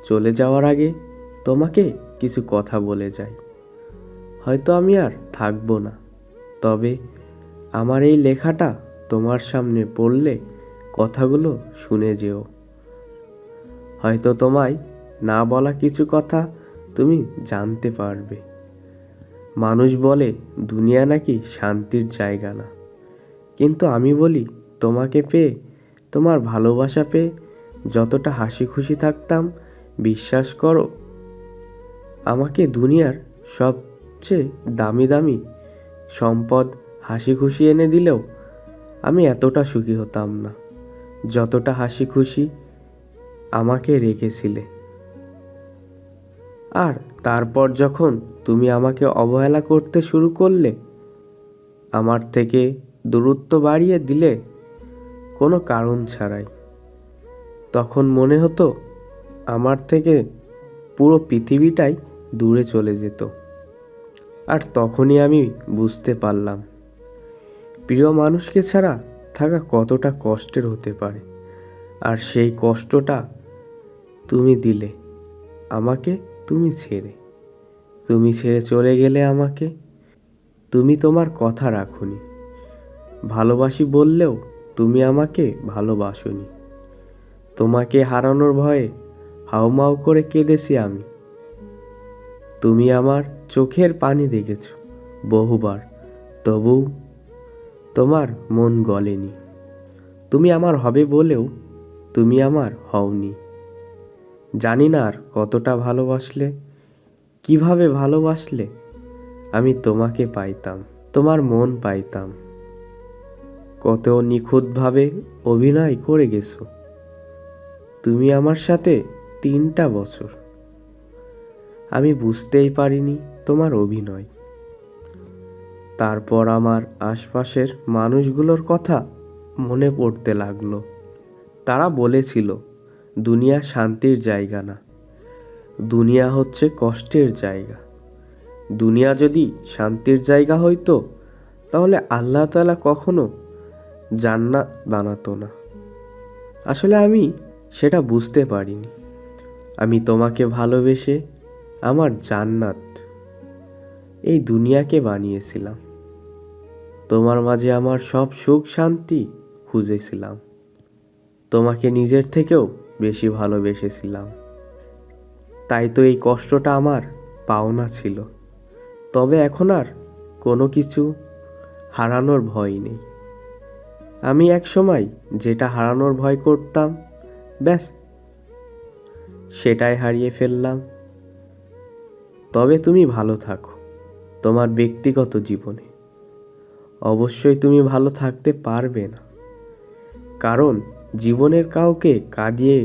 চলে যাওয়ার আগে তোমাকে কিছু কথা বলে যাই। হয়তো আমি আর থাকবো না, তবে আমার এই লেখাটা তোমার সামনে পড়লে কথাগুলো শুনে যেও। হয়তো তোমায় না বলা কিছু কথা তুমি জানতে পারবে। মানুষ বলে দুনিয়া নাকি শান্তির জায়গা না, কিন্তু আমি বলি তোমাকে পেয়ে, তোমার ভালোবাসা পেয়ে যতটা হাসি খুশি থাকতাম, বিশ্বাস করো, আমাকে দুনিয়ার সবচেয়ে দামি দামি সম্পদ হাসি খুশি এনে দিলেও আমি এতটা সুখী হতাম না যতটা হাসি খুশি আমাকে রেখেছিলে। আর তারপর যখন তুমি আমাকে অবহেলা করতে শুরু করলে, আমার থেকে দূরত্ব বাড়িয়ে দিলে কোনো কারণ ছাড়াই, তখন মনে হতো আমার থেকে পুরো পৃথিবীটাই দূরে চলে যেত। আর তখনই আমি বুঝতে পারলাম প্রিয় মানুষকে ছাড়া থাকা কতটা কষ্টের হতে পারে। আর সেই কষ্টটা তুমি দিলে আমাকে। তুমি ছেড়ে চলে গেলে আমাকে। তুমি তোমার কথা রাখোনি। ভালোবাসি বললেও তুমি আমাকে ভালোবাসোনি। তোমাকে হারানোর ভয়ে হাউমাউ করে কেঁদেছি আমি। তুমি আমার চোখের পানি দেখেছ বহুবার, তবু তোমার মন গলেনি। তুমি আমার হবে বলেও তুমি আমার হওনি। জানি না আর কতটা ভালোবাসলে, কিভাবে ভালোবাসলে আমি তোমাকে পাইতাম, তোমার মন পাইতাম। কত নিখুঁতভাবে অভিনয় করে গেছো তুমি আমার সাথে 3টা বছর। আমি বুঝতেই পারিনি তোমার অভিনয়। তারপর আমার আশপাশের মানুষগুলোর কথা মনে পড়তে লাগলো। তারা বলেছিল দুনিয়া শান্তির জায়গা না, দুনিয়া হচ্ছে কষ্টের জায়গা। দুনিয়া যদি শান্তির জায়গা হইতো তাহলে আল্লাহ তাআলা কখনো জান্নাত বানাতো না। আসলে আমি সেটা বুঝতে পারিনি। আমি তোমাকে ভালোবেসে আমার জান্নাত, এই দুনিয়াকে বানিয়েছিলাম। তোমার মাঝে আমার সব সুখ শান্তি খুঁজেছিলাম। তোমাকে নিজের থেকেও বেশি ভালোবেসেছিলাম। তাই তো এই কষ্টটা আমার পাওনা ছিল। তবে এখন আর কোনো কিছু হারানোর ভয় নেই। আমি একসময় যেটা হারানোর ভয় করতাম, ব্যাস সেটাই হারিয়ে ফেললাম। তবে তুমি ভালো থাকো তোমার ব্যক্তিগত জীবনে। অবশ্যই তুমি ভালো থাকতে পারবে না, কারণ জীবনের কাউকে কাঁদিয়ে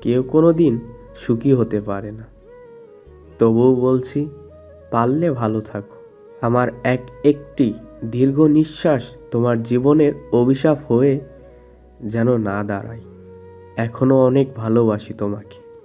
কেউ কোনো দিন সুখী হতে পারে না। তবুও বলছি, পারলে ভালো থাকো। আমার একটি দীর্ঘ নিঃশ্বাস তোমার জীবনের অভিশাপ হয়ে যেন না দাঁড়ায়। এখনো অনেক ভালোবাসি তোমাকে।